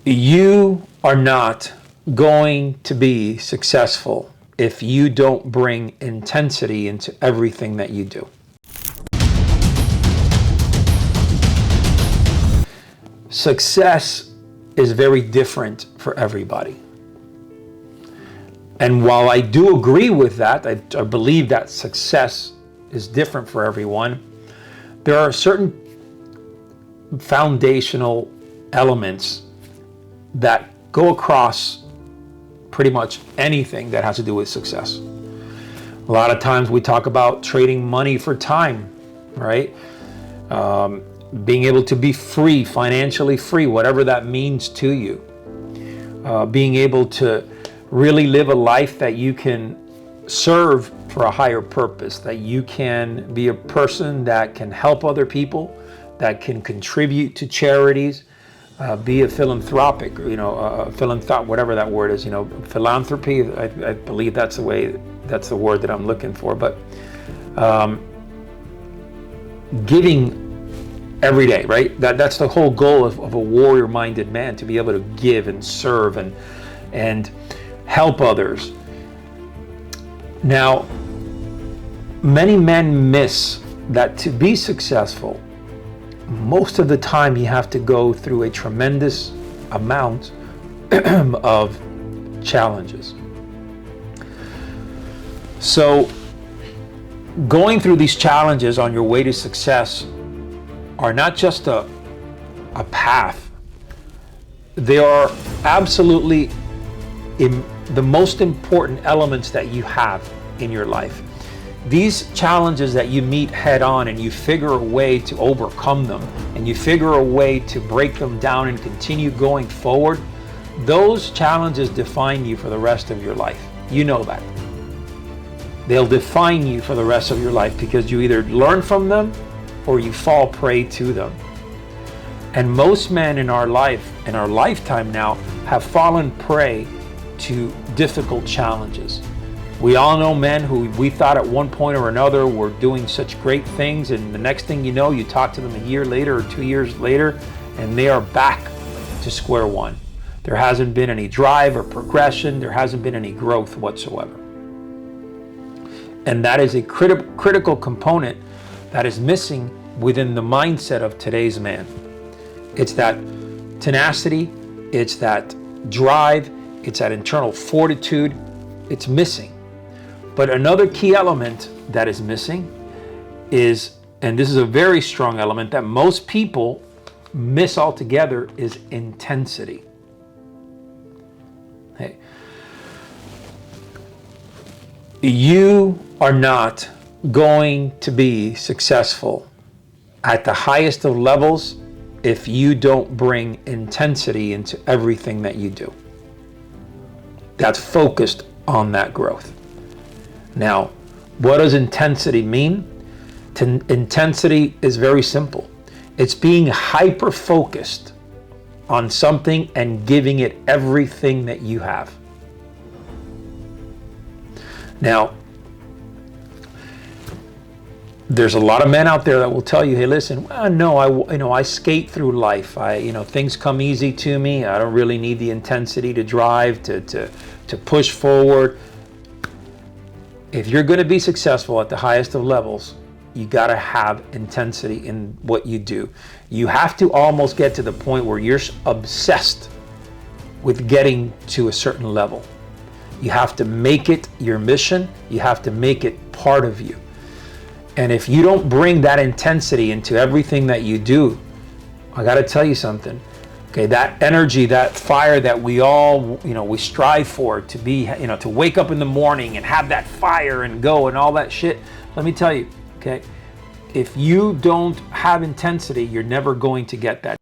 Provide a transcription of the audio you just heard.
You are not going to be successful if you don't bring intensity into everything that you do. Success is very different for everybody. And while I do agree with that, I believe that success is different for everyone, there are certain foundational elements that go across pretty much anything that has to do with success. A lot of times we talk about trading money for time, right? Being able to be free, financially free, whatever that means to you. Being able to really live a life that you can serve for a higher purpose, that you can be a person that can help other people, that can contribute to charities, be a philanthropic, whatever that word is, philanthropy, I believe that's the word that I'm looking for, but giving every day, right? That's the whole goal of a warrior-minded man, to be able to give and serve and help others. Now, many men miss that to be successful, most of the time you have to go through a tremendous amount of challenges. So going through these challenges on your way to success are not just a path. They are absolutely the most important elements that you have in your life. These challenges that you meet head on and you figure a way to overcome them and you figure a way to break them down and continue going forward, those challenges define you for the rest of your life. You know that. They'll define you for the rest of your life because you either learn from them or you fall prey to them. And most men in our lifetime now, have fallen prey to difficult challenges. We all know men who we thought at one point or another were doing such great things, and the next thing you know, you talk to them a year later or 2 years later, and they are back to square one. There hasn't been any drive or progression. There hasn't been any growth whatsoever. And that is a critical component that is missing within the mindset of today's man. It's that tenacity, it's that drive, it's that internal fortitude. It's missing. But another key element that is missing is, and this is a very strong element that most people miss altogether, is intensity. Hey, you are not going to be successful at the highest of levels if you don't bring intensity into everything that you do. That's focused on that growth. Now, what does intensity mean? Intensity is very simple. It's being hyper-focused on something and giving it everything that you have. Now, there's a lot of men out there that will tell you, hey, listen, I skate through life. Things come easy to me. I don't really need the intensity to drive, to push forward. If you're going to be successful at the highest of levels, you got to have intensity in what you do. You have to almost get to the point where you're obsessed with getting to a certain level. You have to make it your mission. You have to make it part of you. And if you don't bring that intensity into everything that you do, I got to tell you something. Okay, that energy, that fire that we all, we strive for, to be, to wake up in the morning and have that fire and go and all that shit. Let me tell you, okay, if you don't have intensity, you're never going to get that.